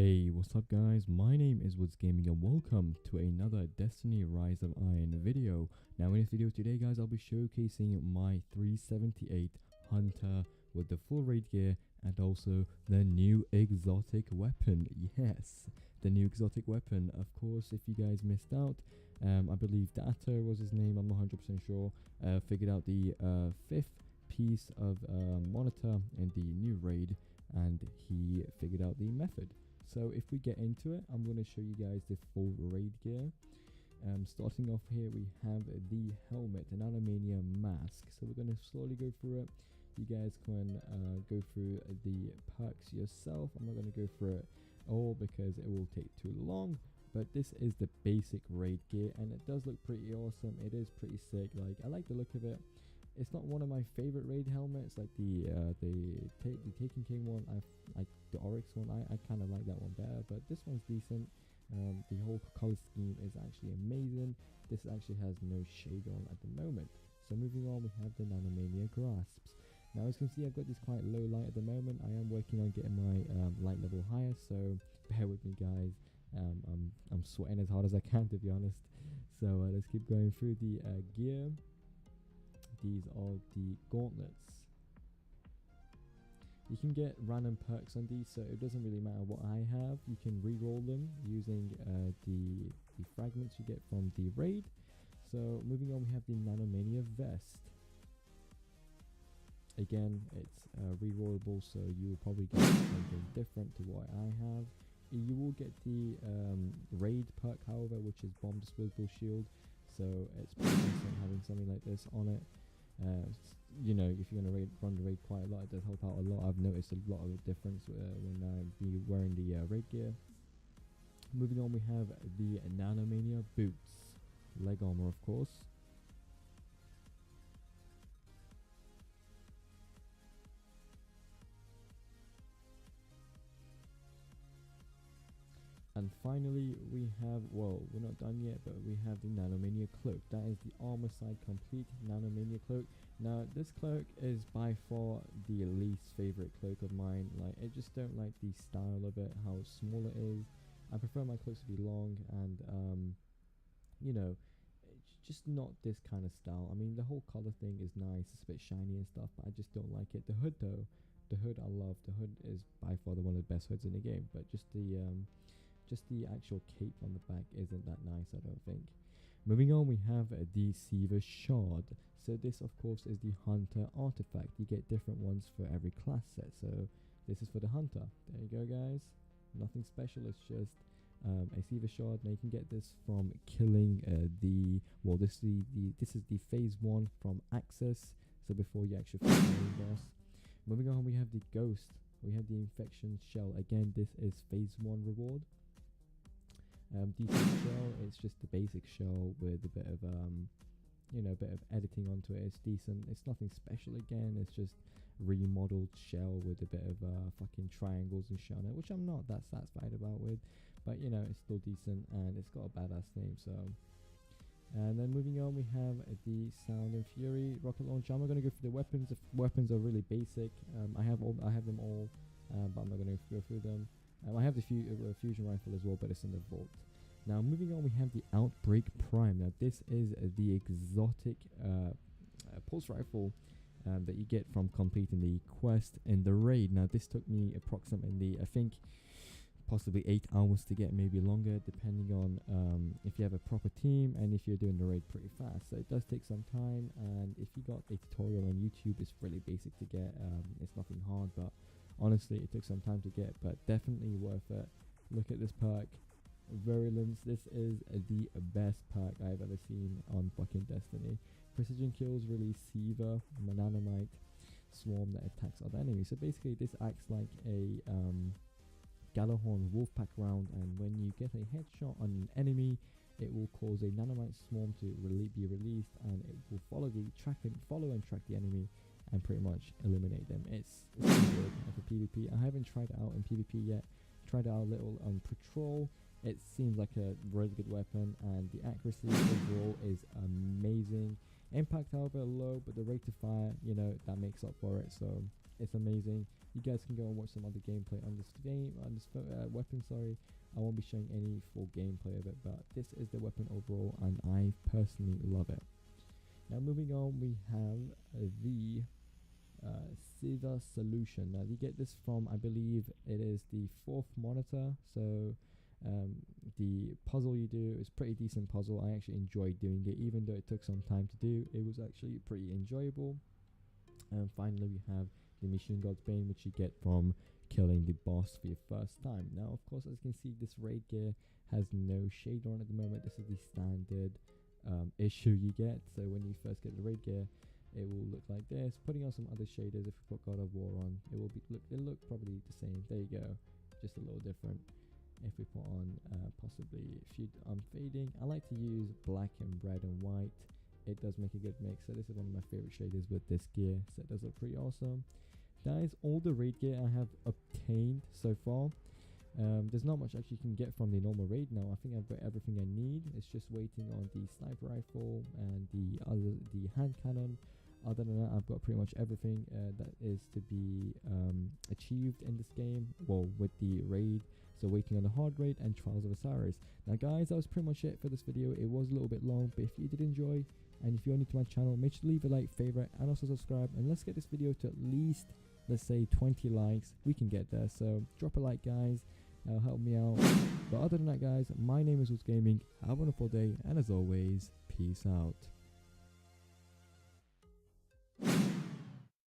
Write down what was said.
Hey, what's up guys? My name is WoodsGaming and welcome to another Destiny Rise of Iron video. Now in this video today guys, I'll be showcasing my 378 Hunter with the full raid gear and also the new exotic weapon. Yes, the new exotic weapon. Of course, if you guys missed out, I believe Data was his name, I'm not 100% sure, figured out the fifth piece of monitor in the new raid, and he figured out the method. So if we get into it, I'm going to show you guys the full raid gear. Starting off here, we have the helmet, an Animania mask. So we're going to slowly go through it. You guys can go through the perks yourself. I'm not going to go through it all because it will take too long. But this is the basic raid gear, and it does look pretty awesome. It is pretty sick. Like, I like the look of it. It's not one of my favorite raid helmets, like the Taken King one. I like the Oryx one. I kind of like that one better, but this one's decent. The whole color scheme is actually amazing. This actually has no shade on at the moment. So moving on, we have the Nanomania grasps. Now as you can see, I've got this quite low light at the moment. I am working on getting my light level higher, so bear with me guys. I'm sweating as hard as I can, to be honest. So let's keep going through the gear. These are the gauntlets. You can get random perks on these, so it doesn't really matter what I have. You can re-roll them using the fragments you get from the raid. So moving on, we have the Nanomania vest. Again, it's re-rollable, so you will probably get something different to what I have. You will get the raid perk, however, which is bomb disposable shield. So it's pretty decent having something like this on it. You know, if you're going to run the raid quite a lot, it does help out a lot. I've noticed a lot of a difference when I'm wearing the raid gear. Moving on, we have the Nanomania boots, leg armor of course. And finally, we have, well, we're not done yet, but we have the Nanomania cloak. That is the armor side complete Nanomania cloak. Now, this cloak is by far the least favorite cloak of mine. Like, I just don't like the style of it, how small it is. I prefer my cloaks to be long and, you know, it's just not this kind of style. I mean, the whole color thing is nice, it's a bit shiny and stuff, but I just don't like it. The hood, though, the hood I love. The hood is by far one of the best hoods in the game, but just the actual cape on the back isn't that nice, I don't think. Moving on, we have the Seaver Shard. So this, of course, is the Hunter artifact. You get different ones for every class set. So this is for the Hunter. There you go, guys. Nothing special. It's just a Seaver Shard. Now you can get this from killing this is the phase 1 from Access. So before you actually fight the main boss. Moving on, we have the Ghost. We have the Infection Shell. Again, this is phase 1 reward. Decent shell, it's just the basic shell with a bit of you know, a bit of editing onto it. It's decent, it's nothing special. Again, it's just remodeled shell with a bit of fucking triangles and shit on it, which I'm not that satisfied about with, but you know, it's still decent and it's got a badass name. So, and then moving on, we have the Sound and Fury rocket launcher. I'm not going to go through the weapons. The weapons are really basic. I have them all, but I'm not going to go through them. I have the fusion rifle as well, but it's in the vault. Now moving on, we have the Outbreak Prime. Now this is the exotic pulse rifle that you get from completing the quest in the raid. Now this took me approximately, I think, possibly 8 hours to get, maybe longer, depending on if you have a proper team and if you're doing the raid pretty fast. So it does take some time, and if you got a tutorial on YouTube, it's really basic to get. It's nothing hard, but honestly, it took some time to get, but definitely worth it. Look at this perk, Virulence. This is the best perk I've ever seen on fucking Destiny. Precision kills release Seaver, Nanomite swarm that attacks other enemies. So basically, this acts like a Galahorn Wolfpack round, and when you get a headshot on an enemy, it will cause a Nanomite swarm to be released, and it will follow and track the enemy and pretty much eliminate them. It's really good for PvP. I haven't tried it out in PvP yet. Tried it out a little on patrol. It seems like a really good weapon, and the accuracy overall is amazing. Impact, however, low, but the rate of fire, you know, that makes up for it. So it's amazing. You guys can go and watch some other gameplay on this weapon. Sorry, I won't be showing any full gameplay of it, but this is the weapon overall, and I personally love it. Now moving on, we have the Scissor Solution. Now you get this from, I believe it is the 4th monitor. So the puzzle you do is pretty decent puzzle. I actually enjoyed doing it, even though it took some time to do. It was actually pretty enjoyable. And finally we have the Machine God's Bane, which you get from killing the boss for your first time. Now of course, as you can see, this raid gear has no shade on at the moment. This is the standard issue you get. So when you first get the raid gear, it will look like this. Putting on some other shaders, if we put God of War on, it will be it'll look probably the same. There you go, just a little different. If we put on possibly a few fading, I like to use black and red and white. It does make a good mix. So this is one of my favorite shaders with this gear, so it does look pretty awesome. That is all the raid gear I have obtained so far. There's not much actually you can get from the normal raid now. I think I've got everything I need. It's just waiting on the sniper rifle and the hand cannon. Other than that, I've got pretty much everything that is to be achieved in this game, well, with the raid. So waiting on the hard raid and Trials of Osiris. Now guys, that was pretty much it for this video. It was a little bit long, but if you did enjoy, and if you're new to my channel, make sure to leave a like, favorite, and also subscribe, and let's get this video to at least, let's say, 20 likes. We can get there, so drop a like guys, that'll help me out. But other than that guys, my name is WoodsGaming. Have a wonderful day, and as always, peace out.